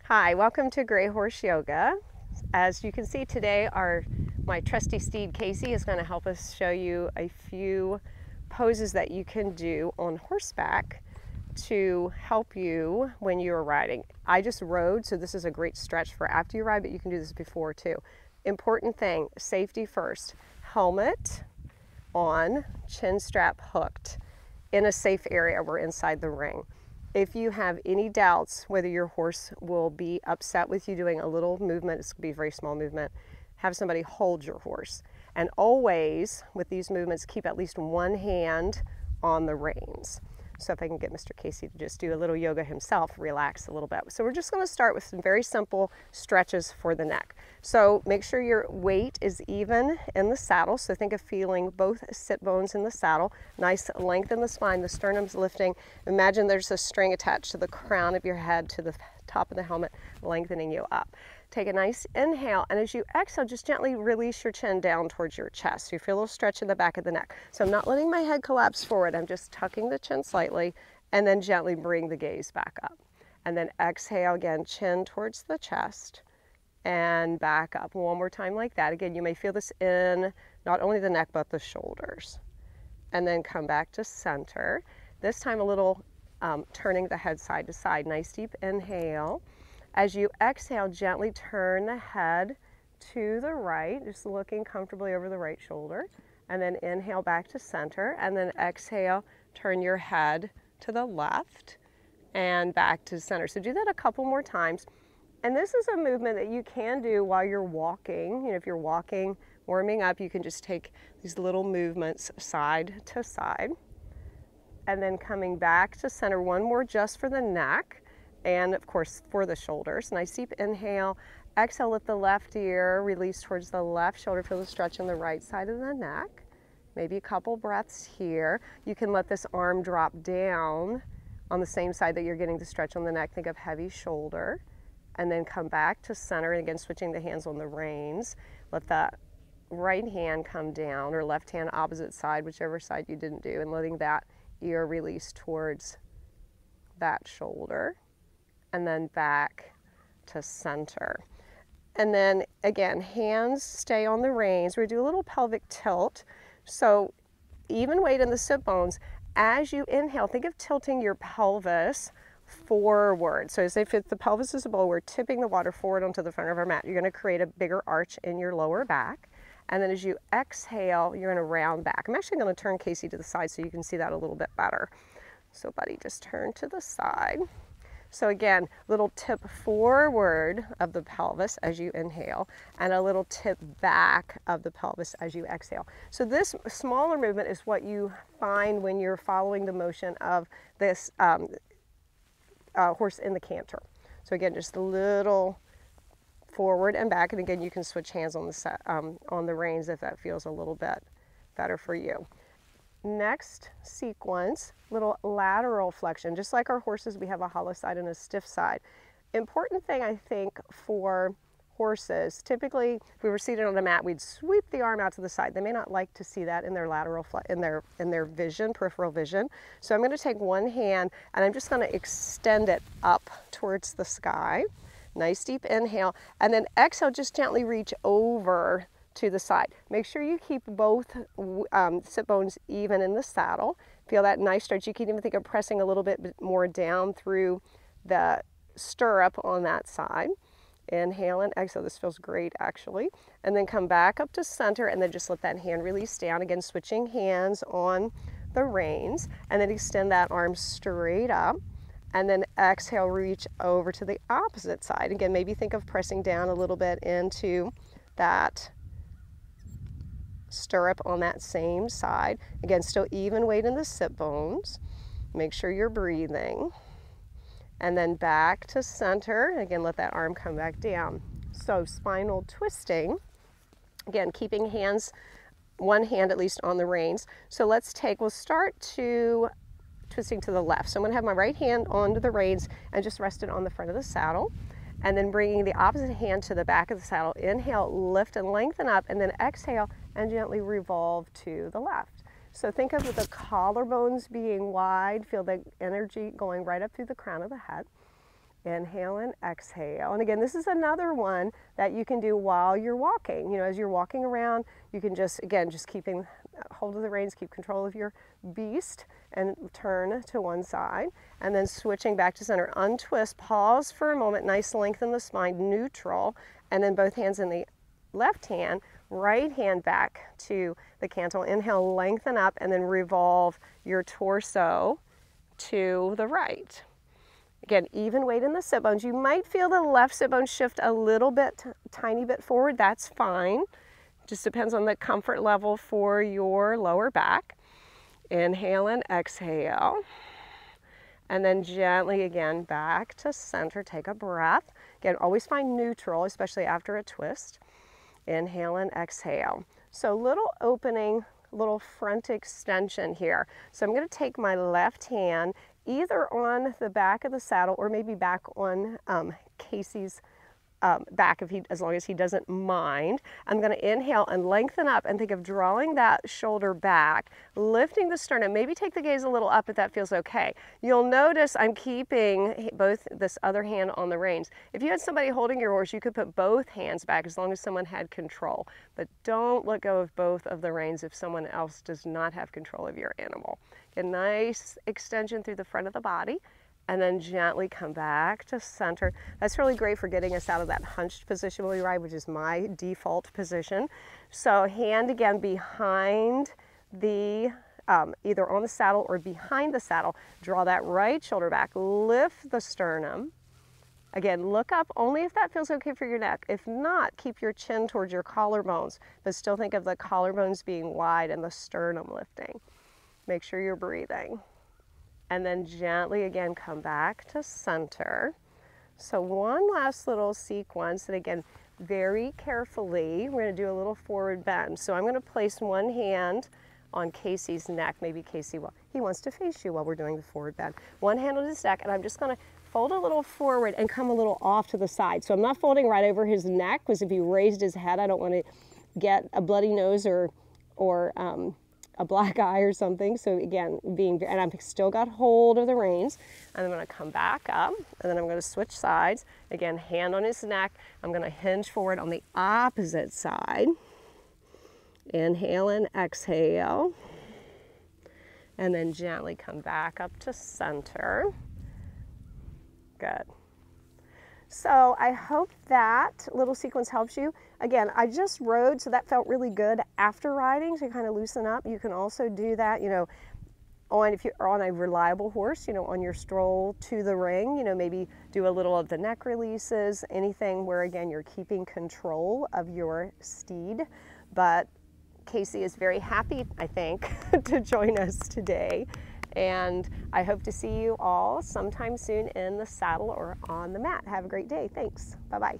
Hi, welcome to Grey Horse Yoga. As you can see today, my trusty steed Casey is going to help us show you a few poses that you can do on horseback to help you when you're riding. I just rode, so this is a great stretch for after you ride, but you can do this before too. Important thing, safety first. Helmet on, chin strap hooked in a safe area. We're inside the ring. If you have any doubts whether your horse will be upset with you doing a little movement, it's going to be a very small movement, have somebody hold your horse. And always, with these movements, keep at least one hand on the reins. So if I can get Mr. Casey to just do a little yoga himself, relax a little bit. So we're just going to start with some very simple stretches for the neck. So make sure your weight is even in the saddle. So think of feeling both sit bones in the saddle, nice length in the spine, the sternum's lifting. Imagine there's a string attached to the crown of your head to the top of the helmet, lengthening you up. Take a nice inhale, and as you exhale, just gently release your chin down towards your chest. You feel a little stretch in the back of the neck. So I'm not letting my head collapse forward. I'm just tucking the chin slightly, and then gently bring the gaze back up. And then exhale again, chin towards the chest, and back up. One more time like that. Again, you may feel this in not only the neck, but the shoulders. And then come back to center. This time a little turning the head side to side. Nice deep inhale. As you exhale, gently turn the head to the right, just looking comfortably over the right shoulder. And then inhale back to center. And then exhale, turn your head to the left and back to center. So do that a couple more times. And this is a movement that you can do while you're walking. You know, if you're walking, warming up, you can just take these little movements side to side. And then coming back to center, one more just for the neck. And of course for the shoulders. Nice deep inhale, exhale, lift the left ear, release towards the left shoulder, feel the stretch on the right side of the neck. Maybe a couple breaths here. You can let this arm drop down on the same side that you're getting the stretch on the neck. Think of heavy shoulder. And then come back to center, and again switching the hands on the reins. Let that right hand come down, or left hand opposite side, whichever side you didn't do, and letting that ear release towards that shoulder. And then back to center. And then again, hands stay on the reins. We do a little pelvic tilt. So even weight in the sit bones. As you inhale, think of tilting your pelvis forward. So as if the pelvis is a bowl, we're tipping the water forward onto the front of our mat. You're going to create a bigger arch in your lower back. And then as you exhale, you're going to round back. I'm actually going to turn Casey to the side so you can see that a little bit better. So buddy, just turn to the side. So again, little tip forward of the pelvis as you inhale, and a little tip back of the pelvis as you exhale. So this smaller movement is what you find when you're following the motion of this horse in the canter. So again, just a little forward and back, and again, you can switch hands on the reins if that feels a little bit better for you. Next sequence, little lateral flexion. Just like our horses, we have a hollow side and a stiff side. Important thing, I think, for horses, typically if we were seated on a mat, we'd sweep the arm out to the side. They may not like to see that in their in their vision, peripheral vision. So I'm going to take one hand and I'm just going to extend it up towards the sky. Nice deep inhale, and then exhale, just gently reach over to the side. Make sure you keep both sit bones even in the saddle. Feel that nice stretch. You can even think of pressing a little bit more down through the stirrup on that side. Inhale and exhale. This feels great actually. And then come back up to center, and then just let that hand release down. Again, switching hands on the reins, and then extend that arm straight up. And then exhale, reach over to the opposite side. Again, maybe think of pressing down a little bit into that stirrup on that same side. Again, still even weight in the sit bones. Make sure you're breathing. And then back to center. Again, let that arm come back down. So spinal twisting. Again, keeping hands, one hand at least on the reins. So we'll start to twisting to the left. So I'm going to have my right hand onto the reins and just rest it on the front of the saddle. And then bringing the opposite hand to the back of the saddle. Inhale, lift and lengthen up, and then exhale and gently revolve to the left. So think of the collarbones being wide, feel the energy going right up through the crown of the head. Inhale and exhale. And again, this is another one that you can do while you're walking. You know, as you're walking around, you can just, again, just keeping hold of the reins, keep control of your beast, and turn to one side. And then switching back to center, untwist, pause for a moment, nice length in the spine, neutral, and then both hands in the left hand, right hand back to the cantle. Inhale, lengthen up, and then revolve your torso to the right. Again, even weight in the sit bones. You might feel the left sit bone shift a little bit, tiny bit forward. That's fine. Just depends on the comfort level for your lower back. Inhale and exhale. And then gently again back to center. Take a breath. Again, always find neutral, especially after a twist. Inhale and exhale. So little opening, little front extension here. So I'm going to take my left hand either on the back of the saddle or maybe back on Casey's back, as long as he doesn't mind. I'm going to inhale and lengthen up and think of drawing that shoulder back, lifting the sternum, maybe take the gaze a little up if that feels okay. You'll notice I'm keeping both this other hand on the reins. If you had somebody holding your horse, you could put both hands back as long as someone had control, but don't let go of both of the reins if someone else does not have control of your animal. A nice extension through the front of the body, and then gently come back to center. That's really great for getting us out of that hunched position when we ride, which is my default position. So hand again behind the, either on the saddle or behind the saddle. Draw that right shoulder back, lift the sternum. Again, look up only if that feels okay for your neck. If not, keep your chin towards your collarbones, but still think of the collarbones being wide and the sternum lifting. Make sure you're breathing. And then gently again come back to center. So one last little sequence, and again, very carefully, we're going to do a little forward bend. So I'm going to place one hand on Casey's neck. Maybe Casey, he wants to face you while we're doing the forward bend. One hand on his neck, and I'm just going to fold a little forward and come a little off to the side. So I'm not folding right over his neck, because if he raised his head, I don't want to get a bloody nose or a black eye or something. So again, and I've still got hold of the reins, and I'm going to come back up, and then I'm going to switch sides. Again, hand on his neck. I'm going to hinge forward on the opposite side. Inhale and exhale. And then gently come back up to center. Good. So I hope that little sequence helps you. Again, I just rode, so that felt really good after riding to kind of loosen up. You can also do that, you know, if you're on a reliable horse, you know, on your stroll to the ring, you know, maybe do a little of the neck releases, anything where, again, you're keeping control of your steed. But Casey is very happy, I think, to join us today. And I hope to see you all sometime soon in the saddle or on the mat. Have a great day. Thanks. Bye-bye.